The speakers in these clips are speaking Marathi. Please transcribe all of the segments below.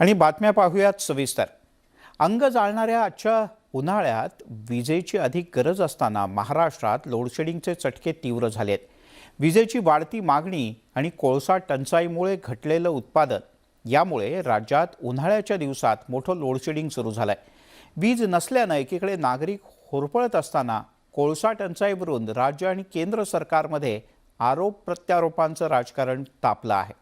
आणि बातम्या पाहूयात सविस्तर। अंग जाळणाऱ्या आजच्या उन्हाळ्यात विजेची अधिक गरज असताना महाराष्ट्रात लोडशेडिंगचे चटके तीव्र झालेत। विजेची वाढती मागणी आणि कोळसा टंचाईमुळे घटलेलं उत्पादन यामुळे राज्यात उन्हाळ्याच्या दिवसात मोठं लोडशेडिंग सुरू झालंय। वीज नसल्याने एकीकडे नागरिक होरपळत असताना कोळसा टंचाईवरून राज्य आणि केंद्र सरकारमध्ये आरोप प्रत्यारोपांचं राजकारण तापलं आहे।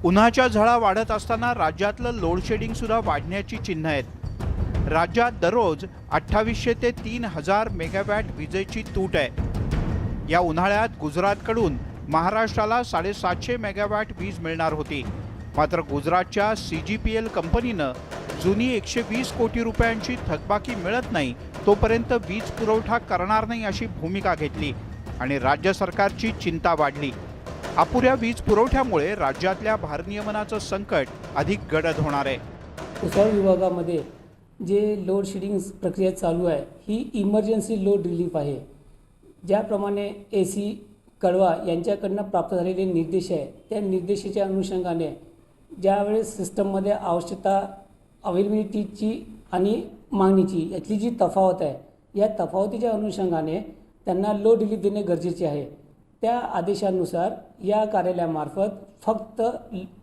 उन्हाच्या झळा वाढत असताना राज्यातलं लोडशेडिंग सुद्धा वाढण्याची चिन्ह आहेत। राज्यात दररोज 2800 ते 3000 मेगावॅट विजेची तूट आहे। या उन्हाळ्यात गुजरातकडून महाराष्ट्राला 750 मेगावॅट वीज मिळणार होती, मात्र गुजरातच्या CGPL कंपनीनं जुनी 120 कोटी रुपयांची थकबाकी मिळत नाही तोपर्यंत वीज पुरवठा करणार नाही अशी भूमिका घेतली आणि राज्य सरकारची चिंता वाढली। अपुऱ्या वीज पुरवठ्यामुळे राज्यातल्या भारनियमनाचं संकट अधिक गडद होणार आहे। भुसावळ विभागामध्ये जे लोड शेडिंग प्रक्रिया चालू आहे ही इमर्जन्सी लोड रिलीफ आहे। ज्याप्रमाणे AC कळवा यांच्याकडून प्राप्त झालेले निर्देश आहे त्या निर्देशाच्या अनुषंगाने ज्यावेळेस सिस्टममध्ये आवश्यकता अवेलेबिलिटीची आणि मागणीची यातली जी तफावत आहे या तफावतीच्या अनुषंगाने त्यांना लोड रिलीफ देणे गरजेचे आहे। त्या आदेशानुसार या कार्यालयामार्फत फक्त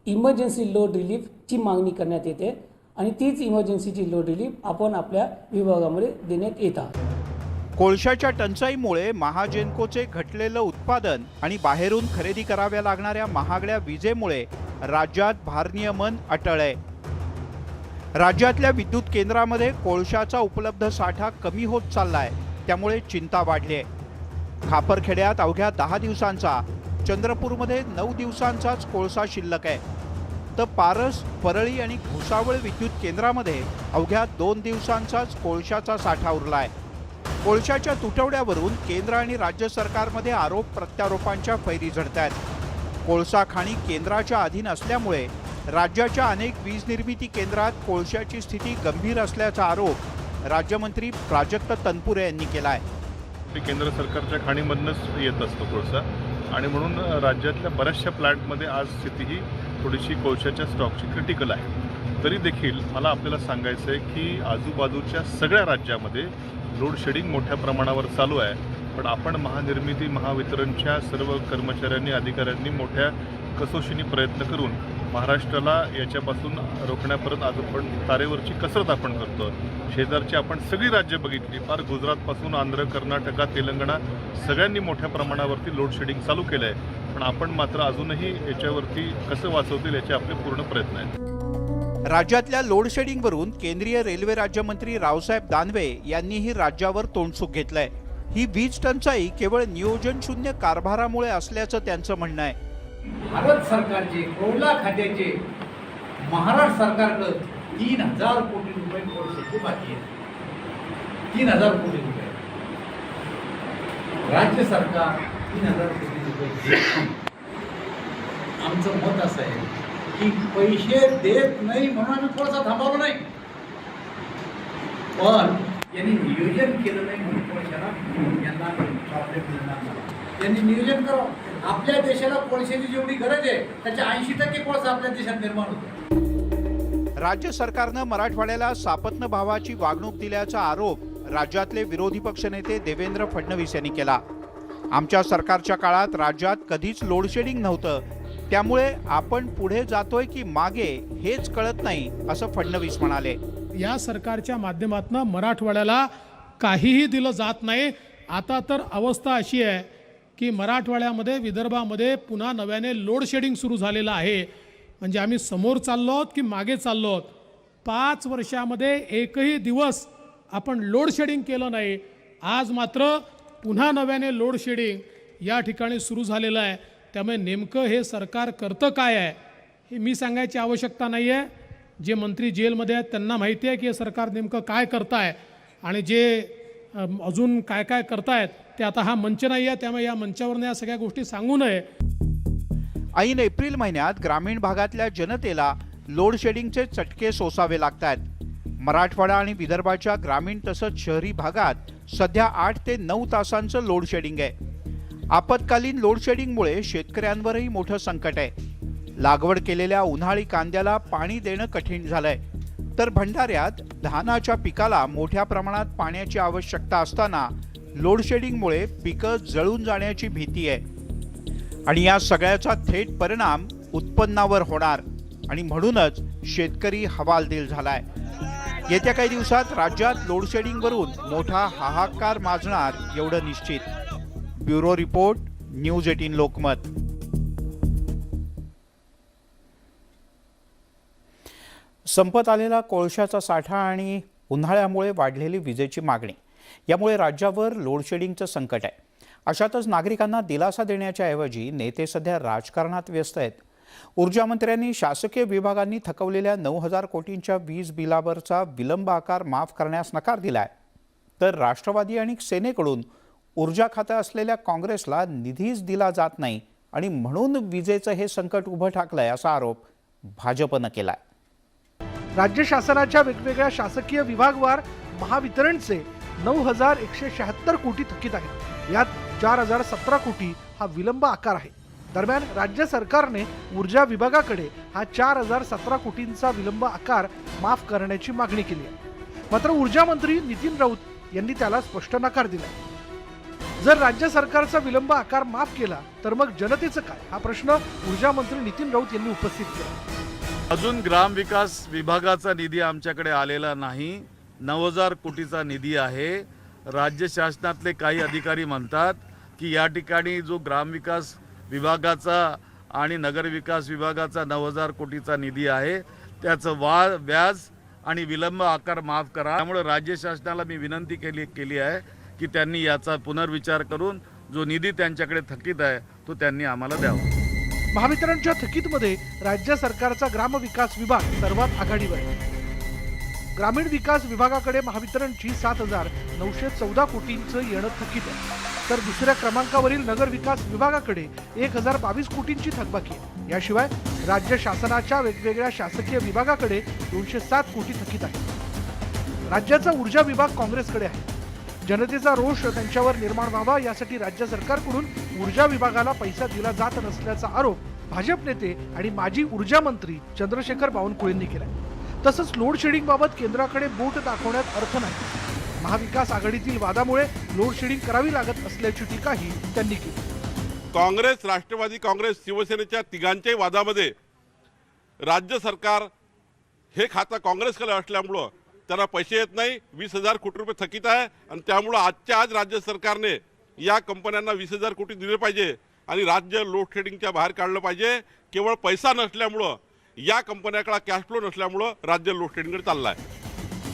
इमर्जन्सी लोड रिलीफची मागणी करण्यात येते आणि तीच इमर्जन्सीची लोड रिलीफ आपण आपल्या विभागामध्ये देण्यात येतात। कोळशाच्या टंचाईमुळे महाजेनकोचे घटलेलं उत्पादन आणि बाहेरून खरेदी कराव्या लागणाऱ्या महागड्या विजेमुळे राज्यात भारनियमन अटळ आहे। राज्यातल्या विद्युत केंद्रामध्ये कोळशाचा उपलब्ध साठा कमी होत चाललाय, त्यामुळे चिंता वाढली आहे। खापरखेड्यात अवघ्या 10 दिवसांचा, चंद्रपूरमध्ये 9 दिवसांचाच कोळसा शिल्लक आहे, तर पारस, परळी आणि भुसावळ विद्युत केंद्रामध्ये अवघ्या 2 दिवसांचाच कोळशाचा साठा उरलाय। कोळशाच्या तुटवड्यावरून केंद्र आणि राज्य सरकारमध्ये आरोप प्रत्यारोपांच्या फैरी झडतायत। कोळसा खाणी केंद्राच्या अधीन असल्यामुळे राज्याच्या अनेक वीज निर्मिती केंद्रात कोळशाची स्थिती गंभीर असल्याचा आरोप राज्यमंत्री प्राजक्त तनपुरे यांनी केलाय। केंद्र सरकारच्या खाणीमधूनच येत असतो कोळसा आणि म्हणून राज्यातल्या बऱ्याचशा प्लांटमध्ये आज स्थिती ही थोडीशी कोळशाच्या स्टॉकची क्रिटिकल आहे। तरी देखील मला आपल्याला सांगायचं आहे की आजूबाजूच्या सगळ्या राज्यामध्ये लोड शेडिंग मोठ्या प्रमाणावर चालू आहे, पण आपण महानिर्मिती महावितरणच्या सर्व कर्मचाऱ्यांनी अधिकाऱ्यांनी मोठ्या कसोशीने प्रयत्न करून महाराष्ट्राला याच्यापासून रोखण्यापर्यंत आज आपण तारेवरची कसरत आपण करतो। शेजारची आपण सगळी राज्य बघितली, फार गुजरातपासून आंध्र, कर्नाटका, तेलंगणा सगळ्यांनी मोठ्या प्रमाणावरती लोड शेडिंग चालू केलं आहे, पण आपण मात्र अजूनही याच्यावरती कसं वाचवतील याचे आपले पूर्ण प्रयत्न आहेत। राज्यातल्या लोड शेडिंगवरून केंद्रीय रेल्वे राज्यमंत्री रावसाहेब दानवे यांनीही राज्यावर तोंडसुख घेतलंय। ही वीज टंचाई केवळ नियोजन शून्य कारभारामुळे असल्याचं त्यांचं म्हणणं आहे। भारत सरकारचे कोळसा खात्याचे महाराष्ट्र सरकारकडे 3000 कोटी रुपये कोळशाचे बाकी आहे। 3000 कोटी रुपये राज्य सरकार 3000 कोटी रुपये। आमचं मत असं आहे की पैसे देत नाही म्हणून आम्ही कोळसा थांबवलो नाही, पण यांनी नियोजन केलं नाही म्हणून कोळशाला यांना प्रॉब्लेम मिळणार नाही। त्यांनी नियोजन करावं। आपल्या देशाला कोळशाची जेवढी गरज आहे त्याच्या 80% कोळसा आपल्या देशात निर्माण होतो। राज्य सरकारनं मराठवाड्याला सापत्न भावाची वागणूक दिल्याचा आरोप राज्यातले विरोधी पक्षनेते देवेंद्र फडणवीस यांनी केला। आमच्या सरकारच्या काळात राज्यात कधीच लोडशेडिंग नव्हतं, त्यामुळे आपण पुढे जातोय की मागे हेच कळत नाही असं फडणवीस म्हणाले। या सरकारच्या माध्यमातून मराठवाड्याला काहीही दिलं जात नाही। आता तर अवस्था अशी आहे की मराठवाड्यामध्ये, विदर्भामध्ये पुन्हा नव्याने लोड शेडिंग सुरू झालेलं आहे। म्हणजे आम्ही समोर चाललो आहोत की मागे चाललो आहोत? 5 वर्षामध्ये एकही दिवस आपण लोड शेडिंग केलं नाही, आज मात्र पुन्हा नव्याने लोड शेडिंग या ठिकाणी सुरू झालेलं आहे। त्यामुळे नेमकं हे सरकार करतं काय आहे हे मी सांगायची आवश्यकता नाही आहे। जे मंत्री जेलमध्ये आहेत त्यांना माहिती आहे की हे सरकार नेमकं काय करत आहे आणि जे अजून काय काय करतायत ते आता हा मंच नाही आहे, त्यामुळे या मंचावरून या सगळ्या गोष्टी सांगू नये। ऐन एप्रिल महिन्यात ग्रामीण भागातल्या जनतेला लोड शेडिंगचे चटके सोसावे लागतात। मराठवाडा आणि विदर्भाच्या ग्रामीण तसंच शहरी भागात सध्या 8 ते 9 तासांचं लोड शेडिंग आहे। आपत्कालीन लोड शेडिंगमुळे शेतकऱ्यांवरही मोठं संकट आहे। लागवड केलेल्या उन्हाळी कांद्याला पाणी देणं कठीण झालंय, तर भंडाऱ्यात धानाच्या पिकाला मोठ्या प्रमाणात पाण्याची आवश्यकता असताना लोडशेडिंगमुळे पिकं जळून जाण्याची भीती आहे आणि या सगळ्याचा थेट परिणाम उत्पन्नावर होणार आणि म्हणूनच शेतकरी हवालदिल झालाय। येत्या काही दिवसात राज्यात लोडशेडिंगवरून मोठा हाहाकार माजणार एवढं निश्चित। Bureau report, news 18 Lokmat. संपत आलेला कोळशाचा साठा आणि उन्हाळ्यामुळे वाढलेली विजेची मागणी यामुळे राज्यावर लोडशेडिंगचं संकट आहे। अशातच नागरिकांना दिलासा देण्याच्या ऐवजी नेते सध्या राजकारणात व्यस्त आहेत। ऊर्जा मंत्र्यांनी शासकीय विभागांनी थकवलेल्या 9,000 कोटींच्या वीज बिलावरचा विलंब आकार माफ करण्यास नकार दिलाय, तर राष्ट्रवादी आणि सेनेकडून ऊर्जा खातं असलेल्या काँग्रेसला निधीच दिला जात नाही आणि म्हणून विजेचं हे संकट उभं ठाकलंय असा आरोप भाजपनं केलाय। राज्य शासनाच्या वेगवेगळ्या शासकीय विभागवार महावितरणचे 9,176 कोटी थकीत आहेत। यात 4,017 कोटी हा विलंब आकार आहे। दरम्यान राज्य सरकारने ऊर्जा विभागाकडे हा 4,017 कोटींचा विलंब आकार माफ करण्याची मागणी केली आहे। मात्र ऊर्जा मंत्री नितीन राऊत यांनी त्याला स्पष्ट नकार दिला। जर राज्य सरकारचा विलंब आकार माफ केला तर मग जनतेचं काय, हा प्रश्न ऊर्जा मंत्री नितीन राऊत यांनी उपस्थित केला। अजून ग्रामविकास विभागाचा निधी आमच्याकडे आलेला नाही। 9,000 कोटीचा निधी आहे। राज्य शासनातले काही अधिकारी म्हणतात की या ठिकाणी जो ग्रामविकास विभागाचा आणि नगरविकास विभागाचा 9,000 कोटीचा निधी आहे त्याचं व्याज आणि विलंब आकार माफ करा। त्यामुळे राज्य शासनाला मी विनंती केली आहे की त्यांनी याचा पुनर्विचार करून जो निधी त्यांच्याकडे थकीत आहे तो त्यांनी आम्हाला द्यावा। महावितरणच्या थकीतमध्ये राज्य सरकारचा ग्रामविकास विभाग सर्वात आघाडीवर आहे। ग्रामीण विकास विभागाकडे महावितरणची 7,914 कोटींचं येणं थकीत आहे, तर दुसऱ्या क्रमांकावरील नगर विकास विभागाकडे 1,022 कोटींची थकबाकी आहे। याशिवाय राज्य शासनाच्या वेगवेगळ्या शासकीय विभागाकडे 207 कोटी थकीत आहे। राज्याचा ऊर्जा विभाग काँग्रेसकडे आहे। जनतेचा रोष त्यांच्यावर निर्माण व्हावा यासाठी राज्य सरकारकडून ऊर्जा विभागाला पैसा दिला जात नसल्याचा आरोप भाजप नेते आणि माजी ऊर्जा मंत्री चंद्रशेखर बावनकुळेंनी केलाय। तसंच लोड शेडिंग बाबत केंद्राकडे बोट दाखवण्यात अर्थ नाही। महाविकास आघाडीतील वादामुळे लोड शेडिंग करावी लागत असल्याची टीकाही त्यांनी केली। काँग्रेस, राष्ट्रवादी काँग्रेस, शिवसेनेच्या तिघांच्याही वादामध्ये राज्य सरकार हे खातं काँग्रेसकडे असल्यामुळं त्यांना पैसे येत नाही। 20,000 कोटी रुपये थकीत आहे आणि त्यामुळं आजच्या आज राज्य सरकारने या कंपन्यांना 20,000 कोटी दिले पाहिजे आणि राज्य लोड शेडिंगच्या बाहेर काढलं पाहिजे। केवळ पैसा नसल्यामुळं, या कंपन्याकडे कॅश फ्लो नसल्यामुळं राज्य लोड शेडिंगकडे चाललं आहे।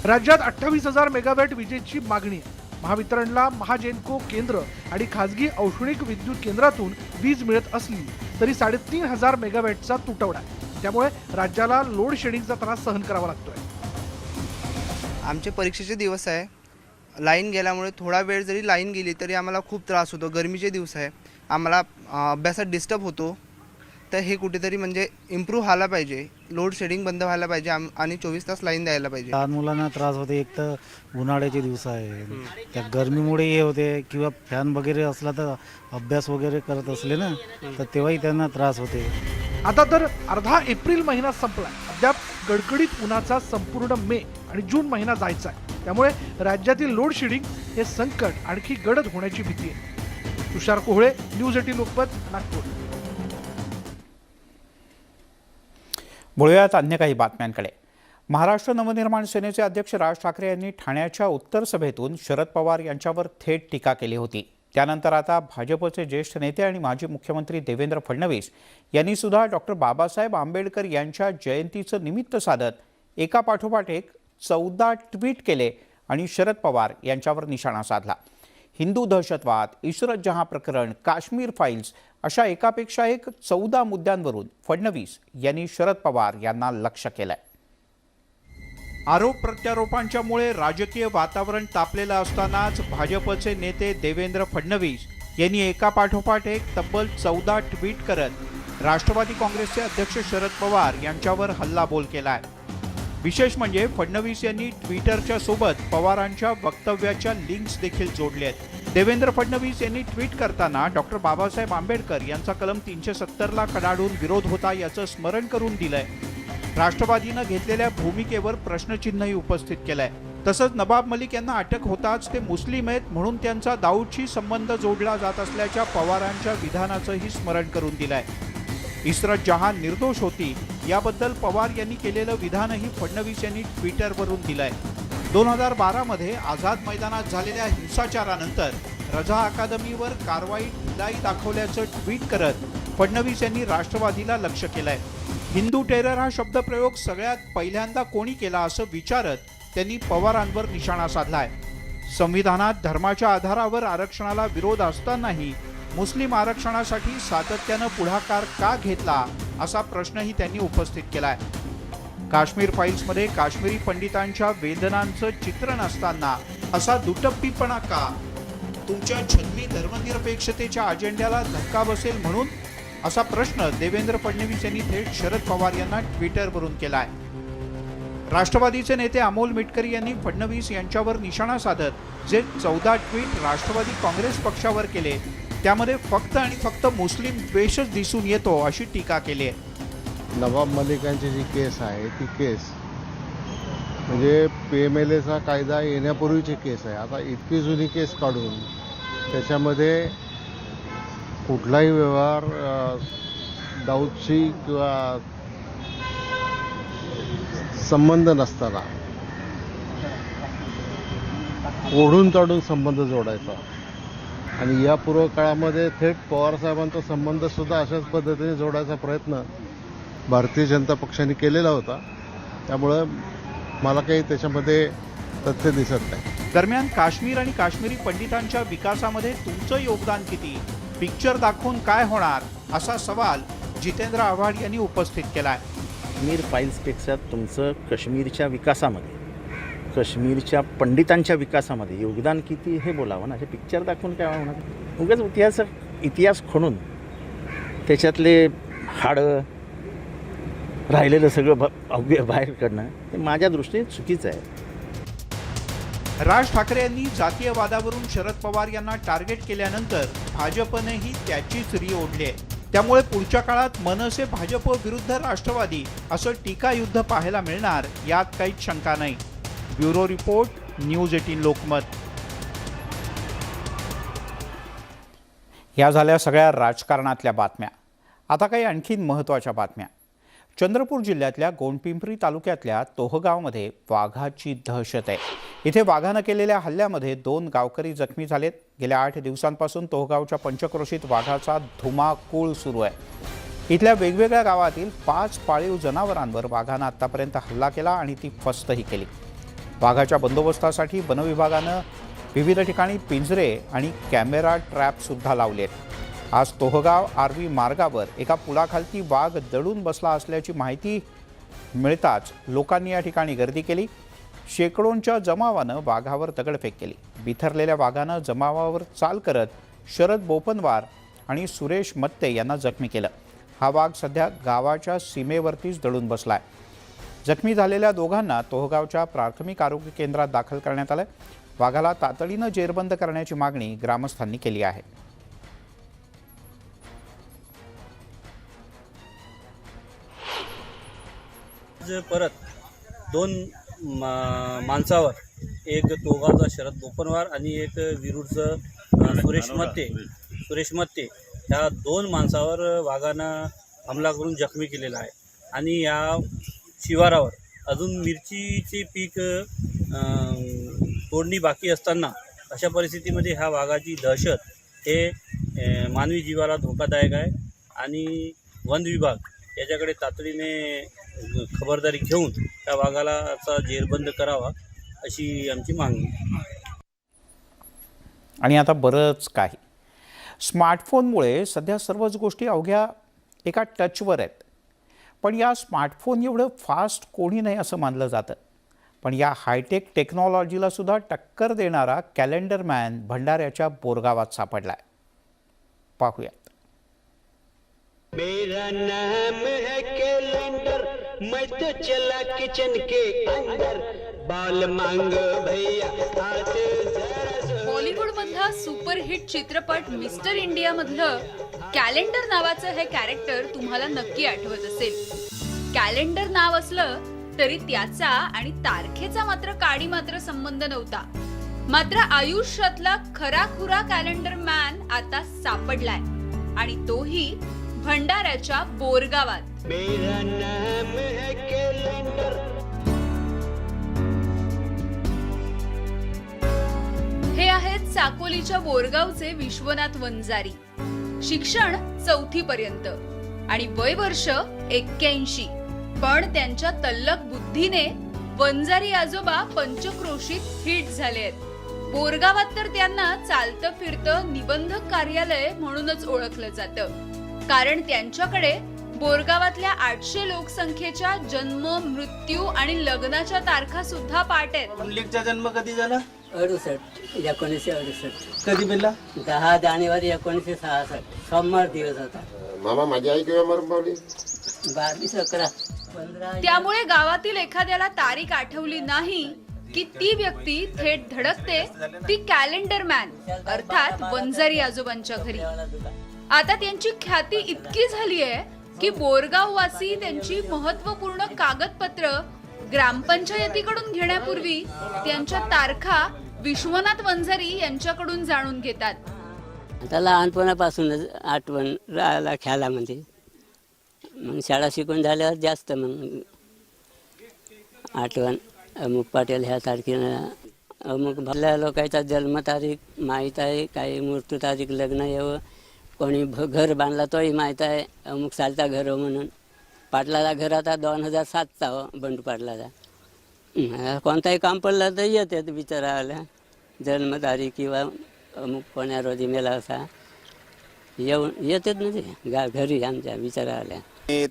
राज्यात 28,000 मेगावॅट विजेची मागणी आहे। महावितरणला महाजेनको केंद्र आणि खासगी औष्णिक विद्युत केंद्रातून वीज मिळत असली तरी 3,500 मेगावॅटचा तुटवडा आहे। त्यामुळे राज्याला लोड शेडिंगचा त्रास सहन करावा लागतोय। आमचे परीक्षेचे दिवस आहे, लाईन गेल्यामुळे थोडा वेळ जरी लाईन गेली तरी आम्हाला खूप त्रास होतो। गरमीचे दिवस आहे, आम्हाला अभ्यासात डिस्टर्ब होतो। तर हे कुठेतरी म्हणजे इम्प्रूव्ह व्हायला पाहिजे, लोड शेडिंग बंद व्हायला पाहिजे आणि 24 तास लाईन द्यायला पाहिजे। लहान मुलांना त्रास होते, एक तर उन्हाळ्याचे दिवस आहे, त्या गरमीमुळे हे होते किंवा फॅन वगैरे असला तर अभ्यास वगैरे करत असले ना तर तेव्हाही त्यांना त्रास होते। आता तर अर्धा एप्रिल महिना संपलाय, अद्याप कडकडीत उन्हाचा संपूर्ण मे आणि जून महिना जायचा आहे। त्यामुळे राज्यातील लोड शेडिंग हे संकट आणखी गडद होण्याची भीती आहे। तुषार कोहळे, न्यूज 18 लोकमत, नागपूर। वळूयात अन्य काही बातम्यांकडे। महाराष्ट्र नवनिर्माण सेनेचे अध्यक्ष राज ठाकरे यांनी ठाण्याच्या उत्तर सभेतून शरद पवार यांच्यावर थेट टीका केली होती। त्यानंतर आता भाजपचे ज्येष्ठ नेते आणि माजी मुख्यमंत्री देवेंद्र फडणवीस यांनी सुद्धा डॉक्टर बाबासाहेब आंबेडकर यांच्या जयंतीचं निमित्त साधत एकापाठोपाठ एक 14 ट्विट केले आणि शरद पवार यांच्यावर निशाणा साधला। हिंदू दहशतवाद, इशरत जहां प्रकरण, काश्मीर फाईल्स अशा एकापेक्षा एक 14 मुद्द्यांवरून फडणवीस यांनी शरद पवार यांना लक्ष्य केलंय। आरोप प्रत्यारोपांच्यामुळे राजकीय वातावरण तापलेलं असतानाच भाजपचे नेते देवेंद्र फडणवीस यांनी एकापाठोपाठ एक तब्बल 14 ट्विट करत राष्ट्रवादी काँग्रेसचे अध्यक्ष शरद पवार यांच्यावर हल्लाबोल केलाय। विशेष म्हणजे फडणवीस यांनी ट्विटरच्या सोबत पवारांच्या वक्तव्याच्या लिंक्स देखील जोडल्या आहेत। देवेंद्र फडणवीस यांनी ट्विट करताना डॉक्टर बाबासाहेब आंबेडकर यांचा कलम 370ला कडाडून विरोध होता याचं स्मरण करून दिलंय. राष्ट्रवादीनं घेतलेल्या भूमिकेवर प्रश्नचिन्हही उपस्थित केलंय. तसंच नवाब मलिक यांना अटक होताच ते मुस्लिम आहेत म्हणून त्यांचा दाऊदशी संबंध जोडला जात असल्याच्या पवारांच्या विधानाचंही स्मरण करून दिलंय. इस्रत जहान निर्दोष होती याबद्दल पवार यांनी केलेलं विधानही फडणवीस यांनी ट्विटरवरून दिलंय. 2012 मध्ये आझाद मैदानात झालेल्या हिंसाचारानंतर रझा अकादमीवर कारवाई ढिलाई दाखवल्याचं ट्विट करत फडणवीस यांनी राष्ट्रवादीला लक्ष्य केलंय. हिंदू टेरर हा शब्दप्रयोग सगळ्यात पहिल्यांदा कोणी केला असं विचारत त्यांनी पवारांवर निशाणा साधलाय. संविधानात धर्माच्या आधारावर आरक्षणाला विरोध असतानाही मुस्लिम आरक्षणासाठी सातत्यानं पुढाकार का घेतला असा प्रश्नही त्यांनी उपस्थित केलाय. काश्मीर फाईल्समध्ये काश्मीरी पंडितांच्या वेदनांचं चित्रण असताना असा दुटप्पीपणा का? तुमच्या छद्मी धर्मनिरपेक्षतेच्या अजेंड्याला धक्का बसेल म्हणून असा प्रश्न देवेंद्र फडणवीस यांनी थेट शरद पवार यांना ट्विटरवरून केलाय. राष्ट्रवादीचे नेते अमोल मिटकरी यांनी फडणवीस यांच्यावर निशाणा साधत जे 14 ट्विट राष्ट्रवादी काँग्रेस पक्षावर केले त्यामध्ये फक्त आणि फक्त मुस्लिम द्वेषच दिसून येतो अशी टीका केली आहे. नवाब मलिकांची जी केस आहे ती केस म्हणजे PMLAचा कायदा येण्यापूर्वीची केस आहे. आता इतकी जुनी केस काढून त्याच्यामध्ये कुठलाही व्यवहार दाऊदशी किंवा संबंध नसताना ओढून ताडून संबंध जोडायचा आणि या पूर्व काळामध्ये थेट पवारसाहेबांचा संबंधसुद्धा अशाच पद्धतीने जोडायचा प्रयत्न भारतीय जनता पक्षाने केलेला होता. त्यामुळं मला काही त्याच्यामध्ये तथ्य दिसत नाही. दरम्यान काश्मीर आणि काश्मीरी पंडितांच्या विकासामध्ये तुमचं योगदान किती? पिक्चर दाखवून काय होणार असा सवाल जितेंद्र आव्हाड यांनी उपस्थित केलाय. काश्मीर फाईल्सपेक्षा तुमचं काश्मीरच्या विकासामध्ये, काश्मीरच्या पंडितांच्या विकासामध्ये योगदान किती हे बोलावं ना. हे पिक्चर दाखवून काय होणार? उगाच इतिहास खणून त्याच्यातले हाडं राहिलेलं सगळं अवघे बाहेर काढणं हे माझ्या दृष्टीने चुकीचं आहे. राज ठाकरे यांनी जातीयवादावरून शरद पवार यांना टार्गेट केल्यानंतर भाजपनेही त्याचीच री ओढली आहे. त्यामुळे पुढच्या काळात मनसे भाजप विरुद्ध राष्ट्रवादी असं टीकायुद्ध पाहायला मिळणार यात काहीच शंका नाही. Bureau report, news 18 Lokmat. या झाल्या सगळ्या राजकारणातल्या बातम्या. आता काही आणखीन महत्त्वाच्या बातम्या. चंद्रपूर जिल्ह्यातल्या गोंडपिंपरी तालुक्यातल्या तोहगावमध्ये वाघाची दहशत आहे. इथे वाघानं केलेल्या हल्ल्यामध्ये 2 गावकरी जखमी झालेत. गेल्या 8 दिवसांपासून तोहगावच्या पंचक्रोशीत वाघाचा धुमाकूळ सुरू आहे. इथल्या वेगवेगळ्या गावातील 5 पाळीव जनावरांवर वाघानं आत्तापर्यंत हल्ला केला आणि ती फस्तही केली. वाघाच्या बंदोबस्तासाठी वनविभागानं विविध ठिकाणी पिंजरे आणि कॅमेरा ट्रॅपसुद्धा लावले आहेत. आज तोहगाव आर्वी मार्गावर एका पुलाखालती वाघ दडून बसला असल्याची माहिती मिळताच लोकांनी या ठिकाणी गर्दी केली. शेकडोंच्या जमावानं वाघावर दगडफेक केली. बिथरलेल्या वाघानं जमावावर चाल करत शरद बोपनवार आणि सुरेश मत्ते यांना जखमी केलं. हा वाघ सध्या गावाच्या सीमेवरतीच दडून बसलाय. जखमी झालेल्या दोघांना तोहगावच्या प्राथमिक आरोग्य केंद्रात दाखल करण्यात आलं. वाघाला तातडीनं जेरबंद करण्याची मागणी ग्रामस्थांनी केली आहे. परत 2 माणसावर, एक तोगावचा शरद बोपनवार आणि एक विरूरचं सुरेश मत्ते ह्या 2 माणसावर वाघानं हमला करून जखमी केलेला आहे. आणि या शिवारावर अजून मिरचीचे पीक तोडणी बाकी असताना अशा परिस्थितीमध्ये ह्या वाघाची दहशत हे मानवी जीवाला धोकादायक आहे आणि वन विभाग याच्याकडे तातडीने खबरदारी घेऊन त्या वाघाला जेरबंद करावा अशी आमची मागणी. आणि आता बरंच काही. स्मार्टफोनमुळे सध्या सर्वच गोष्टी अवघ्या एका टचवर आहेत. पण या स्मार्टफोन एवढं फास्ट कोणी नाही असं मानलं जातं. पण या हायटेक टेक्नॉलॉजीला सुद्धा टक्कर देणारा कॅलेंडर मॅन भंडाऱ्याच्या बोरगावात सापडलाय. पाहूयात. मेरा नाम है कैलेंडर, मैं तो चला किचन के अंदर, बाल मांगो भैया हाथ जरा बॉलिवूडमधला सुपरहिट चित्रपट मिस्टर इंडिया मधलं कॅलेंडर नावाचं हे कॅरेक्टर तुम्हाला नक्की आठवत असेल. कॅलेंडर नाव असलं तरी त्याचा आणि तारखेचा मात्र संबंध नव्हता. मात्र आयुष्यातला खराखुरा कॅलेंडर मॅन आता सापडलाय आणि तोही भंडाऱ्याच्या बोरगावात. मेरा नाम है कैलेंडर. हे आहेत साकोलीच्या बोरगावचे विश्वनाथ वंजारी. शिक्षण 4थी पर्यंत आणि वय वर्ष 81. पण त्यांच्या तल्लख बुद्धीने वंजारी आजोबा पंचक्रोशीत हिट झाले आहेत. बोरगावात तर त्यांना चालतं फिरतं निबंधक कार्यालय म्हणूनच ओळखलं जातं. कारण त्यांच्याकडे बोरगावातल्या 800 लोकसंख्येच्या जन्म, मृत्यू आणि लग्नाच्या तारखा सुद्धा पाठ आहेत. मुलीचा जन्म कधी झाला? 1968. कधी बिल्ला? 10 जानेवारी 1966 सोमवार दिवस होता. मामा माझी आई किंवा मरण पावली 12/11/15. त्यामुळे गावातील एखाद्याला तारीख आठवली नाही की ती व्यक्ती थेट धडकते ती कॅलेंडर मॅन अर्थात वंजारी आजोबांच्या घरी. आता त्यांची ख्याती इतकी झाली आहे की बोरगाववासी त्यांची महत्त्वपूर्ण कागदपत्र ग्रामपंचायतीकडून घेण्यापूर्वी त्यांच्या तारखा विश्वनाथ वंजारी यांच्याकडून जाणून घेतात. आता लहानपणापासूनच आठवण राहायला ख्यालामध्ये. मग शाळा शिकून झाल्यावर जास्त मग आठवण. अमुक पाटील ह्या तारखेला अमुक भरल्या लोकांचा जन्मतारीख माहीत आहे, काही मृत्यू तारीख, लग्न येवं, कोणी घर बांधला तोही माहीत आहे, अमुक सालता घर म्हणून. पाटलाला घर आता 2007चा हो, बंडू पाटलाचा. कोणताही काम पडलं तर येतात विचारायला जन्मतारीख किंवा अमुक कोण्या रोजी मेला असा येऊन येतात ना ते घरी आमच्या विचारायला.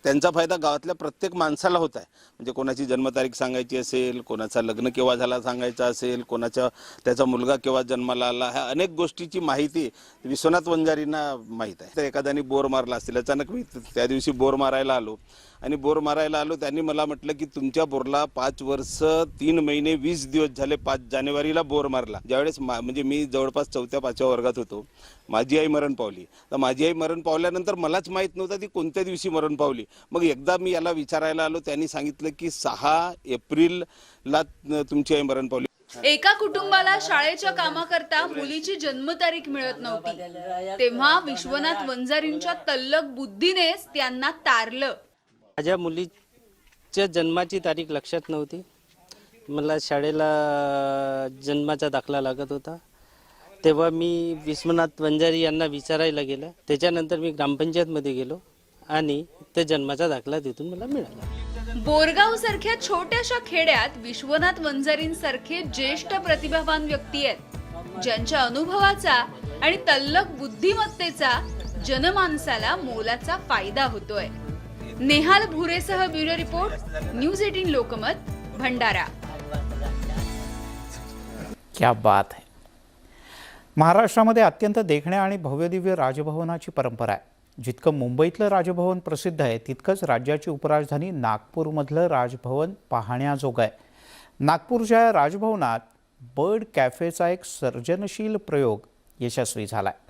त्यांचा फायदा गावातल्या प्रत्येक माणसाला होत आहे. म्हणजे कोणाची जन्मतारीख सांगायची असेल, कोणाचा लग्न केव्हा झाला सांगायचा असेल, कोणाचा त्याचा मुलगा केव्हा जन्माला आला, ह्या अनेक गोष्टीची माहिती विश्वनाथ वंजारींना माहीत आहे. तर एखाद्याने बोर मारला असेल, अचानक मी त्या दिवशी बोर मारायला आलो आणि बोर मारायला आलो त्यांनी मला म्हटलं की तुमच्या बोरला 5 वर्ष 3 महिने 20 दिवस झाले, 5 जानेवारीला बोर मारला. ज्यावेळेस म्हणजे मी जवळपास 4थ्या-5व्या वर्गात होतो, माझी आई मरण पावली. तर माझी आई मरण पावल्यानंतर मलाच माहीत नव्हतं ती कोणत्या दिवशी मरण पावली. मग एकदा मी याला विचारायला आलो, त्यांनी सांगितलं की 6 एप्रिलला तुमची आई मरण पावली. एका कुटुंबाला शाळेच्या कामाकरता मुलीची जन्मतारीख मिळत नव्हती. तेव्हा विश्वनाथ वंजारींच्या तल्लख बुद्धीनेच त्यांना तारलं. माझ्या मुलीच्या जन्माची तारीख लक्षात नव्हती. मला शाळेला जन्माचा दाखला लागत होता. तेव्हा मी विश्वनाथ वंजारी यांना विचारायला गेलं. त्याच्यानंतर मी ग्रामपंचायतमध्ये गेलो आणि त्या जन्माचा दाखला तिथून मला मिळाला. बोरगाव सारख्या छोट्याशा खेड्यात विश्वनाथ वंजारींसारखे ज्येष्ठ प्रतिभावान व्यक्ती आहेत, ज्यांच्या अनुभवाचा आणि तल्लख बुद्धिमत्तेचा जनमानसाला मोलाचा फायदा होतोय. नेहाल भुरेसह bureau report, news 18 Lokmat, Bhandara. क्या बात है. महाराष्ट्रामध्ये अत्यंत देखण्या आणि भव्यदिव्य राजभवनाची परंपरा आहे. जितकं मुंबईतलं राजभवन प्रसिद्ध आहे तितकंच राज्याची उपराजधानी नागपूरमधलं राजभवन पाहण्याजोगं आहे. नागपूरच्या राजभवनात बर्ड कॅफेचा एक सर्जनशील प्रयोग यशस्वी झाला आहे.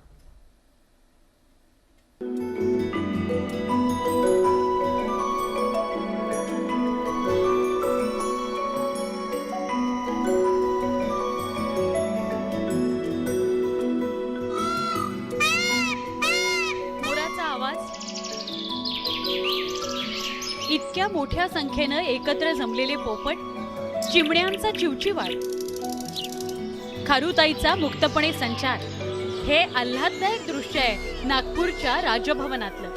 इतक्या मोठ्या संख्येनं एकत्र जमलेले पोपट, चिमण्यांचा चिवचिवाट, खारुताईचा मुक्तपणे संचार, हे आल्हाददायक दृश्य आहे नागपूरच्या राजभवनातलं.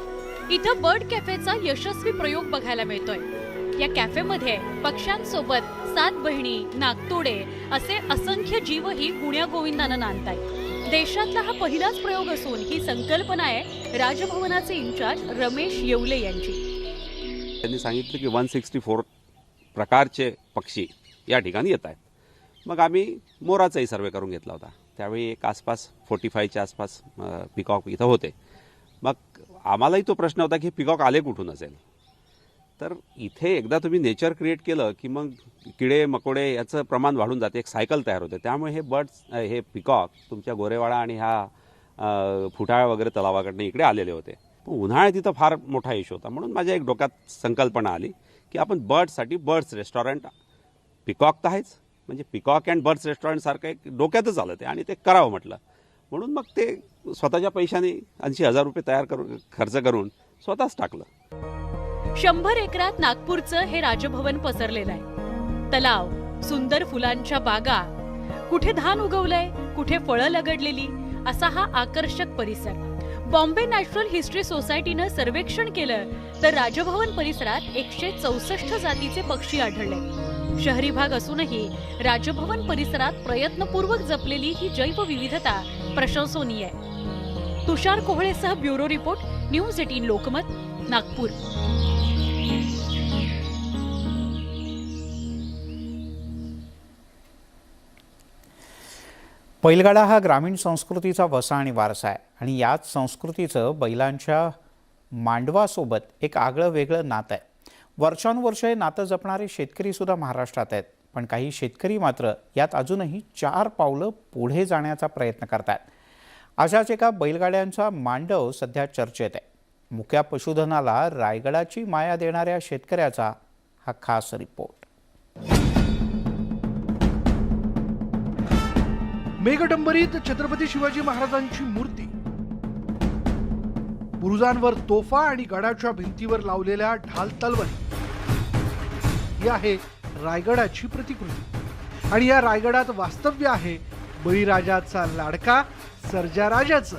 इथं बर्ड कॅफेचा यशस्वी प्रयोग बघायला मिळतोय. या कॅफेमध्ये पक्ष्यांसोबत 7 बहिणी, नागतोडे असे असंख्य जीवही गुण्यागोविंदानं नांदतायत. देशातला हा पहिलाच प्रयोग असून ही संकल्पना आहे राजभवनाचे इन्चार्ज रमेश येवले यांची. त्यांनी सांगितलं की 164 प्रकारचे पक्षी या ठिकाणी येत आहेत. मग आम्ही मोराचाही सर्वे करून घेतला होता. त्यावेळी एक आसपास 45च्या आसपास पिकॉक इथं होते. मग आम्हालाही तो प्रश्न होता की पिकॉक आले कुठून असेल. तर इथे एकदा तुम्ही नेचर क्रिएट केलं की मग किडे मकोडे याचं प्रमाण वाढून जाते, एक सायकल तयार होते. त्यामुळे हे बर्ड्स, हे पिकॉक तुमच्या गोरेवाडा आणि ह्या फुटाळा वगैरे तलावाकडनं इकडे आलेले होते. उन्हाळ्यात तिथं फार मोठा इश्यू होता. म्हणून माझ्या एक डोक्यात संकल्पना आली की आपण बर्ड्ससाठी बर्ड्स रेस्टॉरंट, पिकॉक तर आहेच, म्हणजे पिकॉक अँड बर्ड्स रेस्टॉरंटसारखं एक डोक्यातच आलं ते, आणि ते करावं म्हटलं. म्हणून मग ते स्वतःच्या पैशाने 80,000 रुपये तयार करून खर्च करून स्वतःच टाकलं. 100 एकरात नागपूरचं हे राजभवन पसरलेलं आहे. तलाव, सुंदर फुलांच्या बागा, कुठे धान उगवलंय, कुठे फळं लगडलेली, असा हा आकर्षक परिसर. बॉम्बे नॅशनल हिस्ट्री सोसायटीनं सर्वेक्षण केलं तर राजभवन परिसरात 164 जातीचे पक्षी आढळले. शहरी भाग असूनही राजभवन परिसरात प्रयत्नपूर्वक जपलेली ही जैवविविधता प्रशंसनीय आहे. तुषार कोहळेसह bureau report, news 18 Lokmat, Nagpur. बैलगाडा हा ग्रामीण संस्कृतीचा वसा आणि वारसा आहे आणि याच संस्कृतीचं बैलांच्या मांडवासोबत एक आगळं वेगळं नातं आहे. वर्षानुवर्ष हे नातं जपणारे शेतकरीसुद्धा महाराष्ट्रात आहेत. पण काही शेतकरी मात्र यात अजूनही 4 पावलं पुढे जाण्याचा प्रयत्न करतात. अशाच एका बैलगाड्यांचा मांडव सध्या चर्चेत आहे. मुक्या पशुधनाला रायगडाची माया देणाऱ्या शेतकऱ्याचा हा खास रिपोर्ट. मेघडंबरीत छत्रपती शिवाजी महाराजांची मूर्ती, बुरुजांवर तोफा आणि गडाच्या भिंतीवर लावलेल्या ढाल तलवारी, ही आहे रायगडाची प्रतिकृती. आणि या रायगडात वास्तव्य आहे बळीराजाचा लाडका सर्जाराजाचं.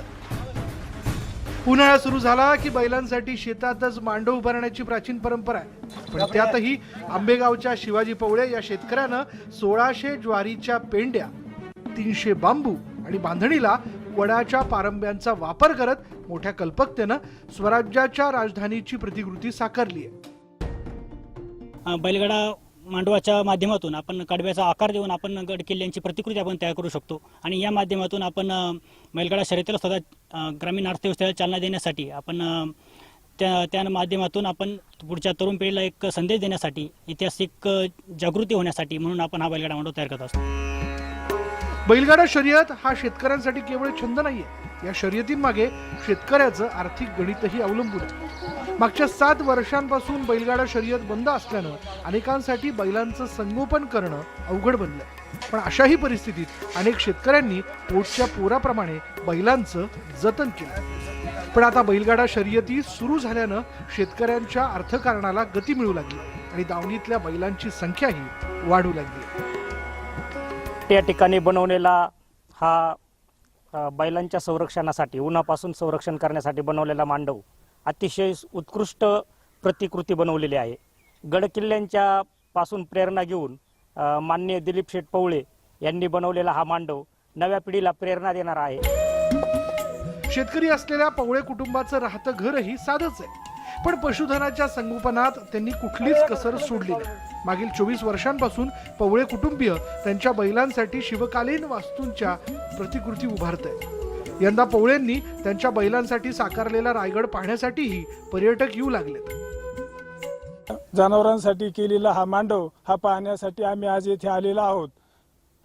उन्हाळा सुरू झाला की बैलांसाठी शेतातच मांडव उभारण्याची प्राचीन परंपरा आहे. पण त्यातही आंबेगावच्या शिवाजी पवळे या शेतकऱ्यानं 1600 ज्वारीच्या पेंड्या, 300 बांबू आणि बांधणीला वडाच्या पारंब्यांचा वापर करत मोठ्या कल्पकतेनं स्वराज्याच्या राजधानीची प्रतिकृती साकारली आहे. बैलगाडा मांडवाच्या माध्यमातून आपण कडव्याचा आकार देऊन आपण गड किल्ल्यांची प्रतिकृती आपण तयार करू शकतो. आणि या माध्यमातून आपण बैलगाडा शर्यतीला सुद्धा ग्रामीण अर्थव्यवस्थेला चालना देण्यासाठी आपण त्या माध्यमातून आपण पुढच्या तरुण पिढीला एक संदेश देण्यासाठी, ऐतिहासिक जागृती होण्यासाठी म्हणून आपण हा बैलगाडा मांडव तयार करत असतो. बैलगाडा शर्यत हा शेतकऱ्यांसाठी केवळ छंद नाहीये. या शर्यतींमागे शेतकऱ्याचं आर्थिक गणितही अवलंबून आहे. मागच्या 7 वर्षांपासून बैलगाडा शर्यत बंद असल्यानं अनेकांसाठी बैलांचं संगोपन करणं अवघड बनलंय. पण अशाही परिस्थितीत अनेक शेतकऱ्यांनी पोटच्या पोराप्रमाणे बैलांचं जतन केलं. पण आता बैलगाडा शर्यती सुरू झाल्यानं शेतकऱ्यांच्या अर्थकारणाला गती मिळू लागली आणि दावणीतल्या बैलांची संख्याही वाढू लागली. त्या ठिकाणी बनवलेला हा बैलांच्या संरक्षणासाठी, उन्हापासून संरक्षण करण्यासाठी बनवलेला मांडव अतिशय उत्कृष्ट प्रतिकृती बनवलेली आहे. गडकिल्ल्यांच्या पासून प्रेरणा घेऊन माननीय दिलीप शेठ पवळे यांनी बनवलेला हा मांडव नव्या पिढीला प्रेरणा देणारा आहे. शेतकरी असलेल्या पवळे कुटुंबाचं राहतं घरही साधंच आहे. पण पशुधनाच्या संगोपनात त्यांनी कुठलीच कसर सोडली नाही. मागील 24 वर्षांपासून पवळे कुटुंबीय त्यांच्या बैलांसाठी शिवकालीन वास्तूंच्या प्रतिकृती उभारत आहेत. यंदा पवळेंनी त्यांच्या बैलांसाठी साकारलेला रायगड पाहण्यासाठीही पर्यटक येऊ लागलेत. जनावरांसाठी केलेला हा मांडव हा पाहण्यासाठी आम्ही आज येथे आलेलो आहोत.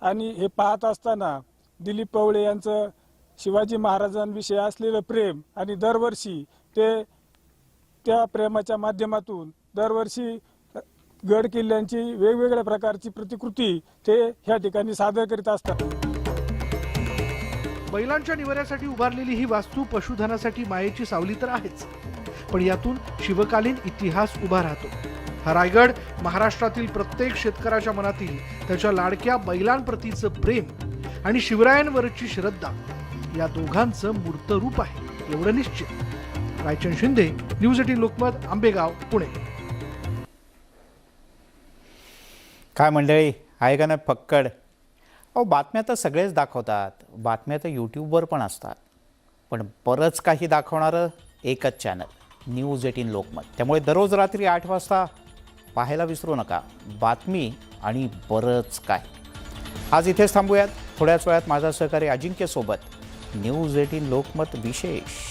आणि हे पाहत असताना दिलीप पवळे यांचं शिवाजी महाराजांविषयी असलेलं प्रेम आणि दरवर्षी ते त्या प्रेमाच्या माध्यमातून दरवर्षी गड किल्ल्यांची वेगवेगळ्या प्रकारची प्रतिकृती ते ह्या ठिकाणी सादर करीत असतात. बैलांच्या निवाऱ्यासाठी उभारलेली ही वास्तू पशुधनासाठी मायेची सावली तर आहेच, पण यातून शिवकालीन इतिहास उभा राहतो. हा रायगड महाराष्ट्रातील प्रत्येक शेतकऱ्याच्या मनातील त्याच्या लाडक्या बैलांप्रतीचं प्रेम आणि शिवरायांवरची श्रद्धा या दोघांचं मूर्त रूप आहे, एवढं निश्चित. रायचंद शिंदे, न्यूज 18 लोकमत, आंबेगाव, पुणे. काय मंडळी, आहे का नाही फक्कड? अहो, बातम्या तर सगळेच दाखवतात, बातम्या तर यूट्यूबवर पण असतात, पण बरंच काही दाखवणारं एकच चॅनल, न्यूज 18 लोकमत. त्यामुळे दररोज रात्री 8 वाजता पाहायला विसरू नका बातमी आणि बरंच काय. आज इथेच थांबूयात. थोड्याच वेळात माझा सहकारी अजिंक्यसोबत न्यूज 18 लोकमत विशेष.